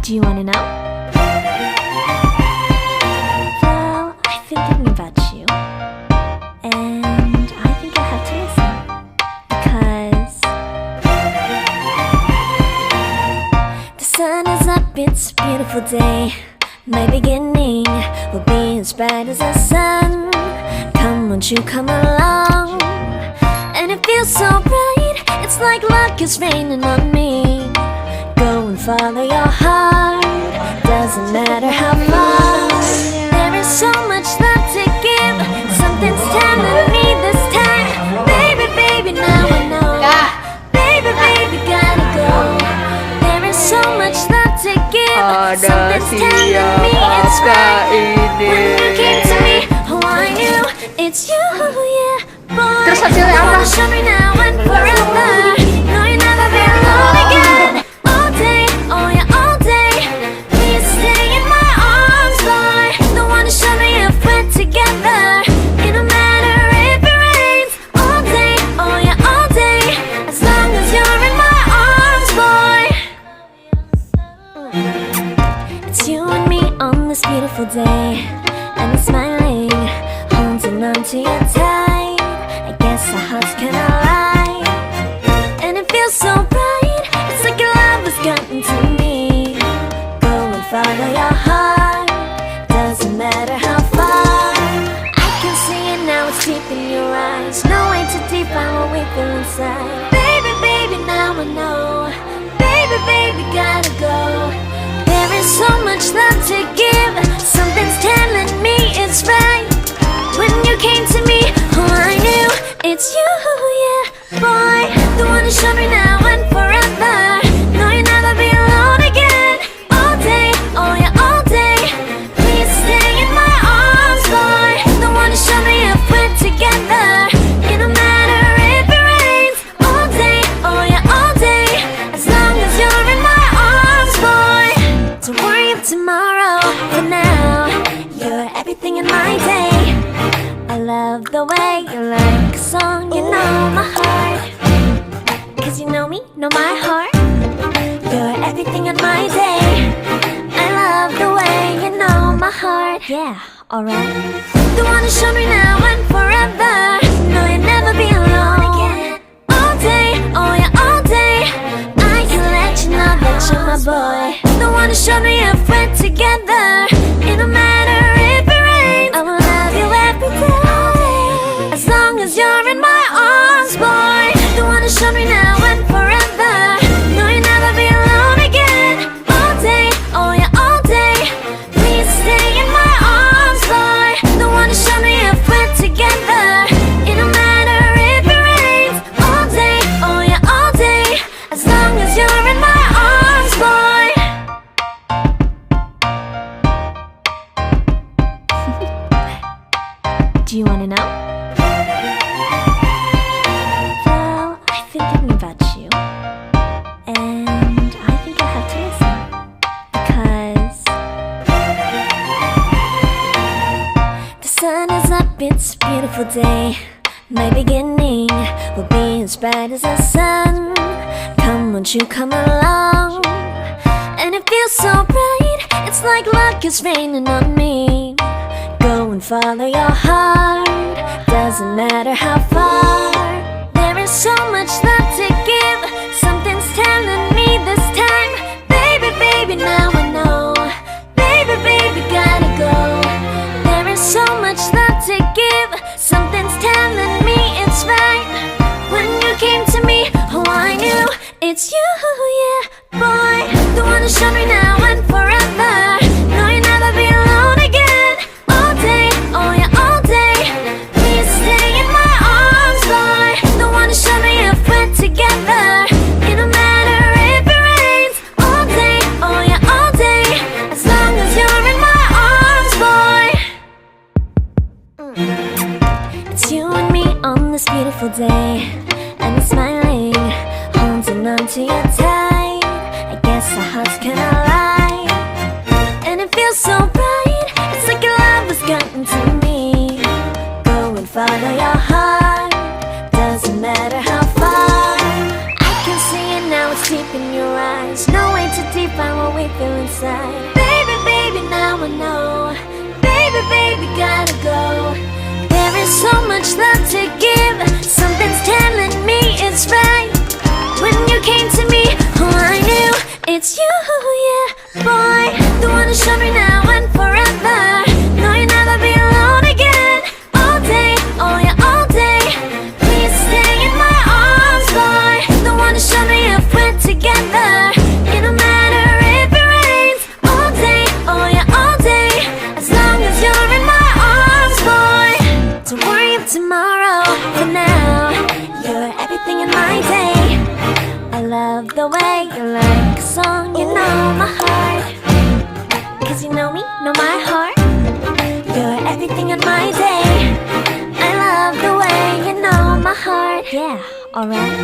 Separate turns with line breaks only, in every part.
Do you wanna know? Well, I've been thinking about you, and I think I have to listen. Because the sun is up, it's a beautiful day. My beginning will be as bright as the sun. Come, won't you come along? And it feels so bright, it's like luck is raining on me. Go and follow your heart, doesn't matter how far. There is so much love to give, something's telling me this time. Baby, baby, now I know. Baby, baby, gotta go. There is so much love to give, something's telling me it's right. When you came to me, oh I knew it's you, yeah, boy.
Terus hasilnya apa?
Show me now and forever. No, you'll never be alone again. All day, oh yeah, all day. Please stay in my arms, boy. Don't wanna show me if we're together. It don't matter if it rains. All day, oh yeah, all day. As long as you're in my arms, boy. It's you and me on this beautiful day, and we're smiling, holding on to you tight. I guess our hearts can align, and it feels so bright. It's like your love has gotten to me. Go and follow your heart, doesn't matter how far. I can see it now, it's deep in your eyes. No way too deep, I what we feel inside. Baby, baby, now I know. Baby, baby, gotta go. There is so much love to give, something's telling me it's right. When you came to me, oh I knew it's you, yeah, boy. The one to show me now and forever. No, you'll never be alone again. All day, oh yeah, all day. Please stay in my arms, boy. The one to show me if we're together. It don't matter if it rains. All day, oh yeah, all day. As long as you're in my arms, boy. Don't worry of tomorrow, for now you're everything in my day. I love the way you like a song, you know my heart. Cause you know me, know my heart. You're everything in my day. I love the way you know my heart. Yeah, alright. The one to show me now and forever. No, you'll never be alone again. All day, oh yeah, all day. I can let you know that you're my boy. The one to show me if we're together. It don't matter if it rains. I will love you every day. As long as you're in my arms, boy. The one to show me now and forever. No, you'll never be alone again. All day, oh yeah, all day. Please stay in my arms, boy. The one to show me if we're together. It don't matter if it rains. All day, oh yeah, all day. As long as you're in my arms, boy. Do you wanna know? Well, I've been thinking about you, and I think I have to listen. Because the sun is up, it's a beautiful day. My beginning will be as bright as the sun. Come, won't you come along? And it feels so bright, it's like luck is raining on me. Go and follow your heart, doesn't matter how far. There is so much love to give, something's telling me this time. Baby, baby, now I know. Baby, baby, gotta go. There is so much love to give, something's telling me it's right. When you came to me, oh I knew it's you, yeah, boy. The one to show me now and forever. No, you'll never be alone again. All day, oh yeah, all day. Please stay in my arms, boy. The one to show me if we're together. It don't matter if it rains. All day, oh yeah, all day. As long as you're in my arms, boy. It's you and me on this beautiful day, and we're smiling, holding on to you tight. I guess our hearts can align, and it feels so bright. It's like your love has gotten to me. Go and follow your heart, doesn't matter how far. I can see it now, it's deep in your eyes. No way to deep on what we feel inside. Baby, baby, now I know. Baby, baby, gotta go. There is so much love to give. Something's telling me it's right. When you came to me, oh, I knew it's you, yeah, boy. The one who showed me now and forever. No, you'll never be alone again. All day, oh yeah, all day. Please stay in my arms, boy. The one who showed me if we're together. It don't matter if it rains. All day, oh yeah, all day. As long as you're in my arms, boy. Don't worry of tomorrow. For now, you're everything in my day. I love the way you like a song. You know my heart. Cause you know me, know my heart. You're everything in my day. I love the way you know my heart. Yeah, alright.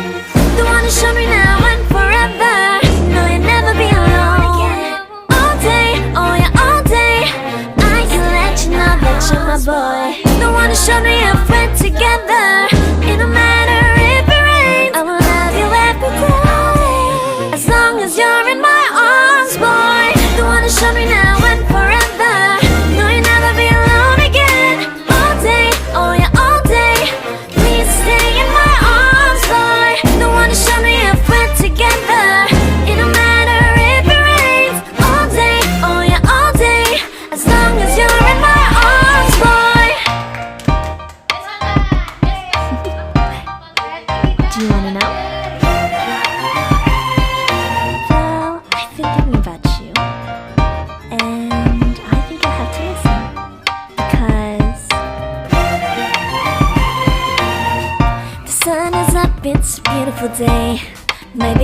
The one who showed me now and forever. No, you'll never be alone. All day, oh yeah, all day. I can let you know that you're my boy. The one who showed me if we're together. It don't matter if it rains. I will love you every day. As long as you're in my arms, boy. The one who showed me now and forever. No, you'll never be alone again. All day, oh yeah, all day. Please stay in my arms, boy. The one who showed me if we're together. It don't matter if it rains. All day, oh yeah, all day. As long as you're in my arms, boy. Do you wanna know? Well, I've been thinking about you, and I think I have to listen. Because the sun is up, it's a beautiful day. Maybe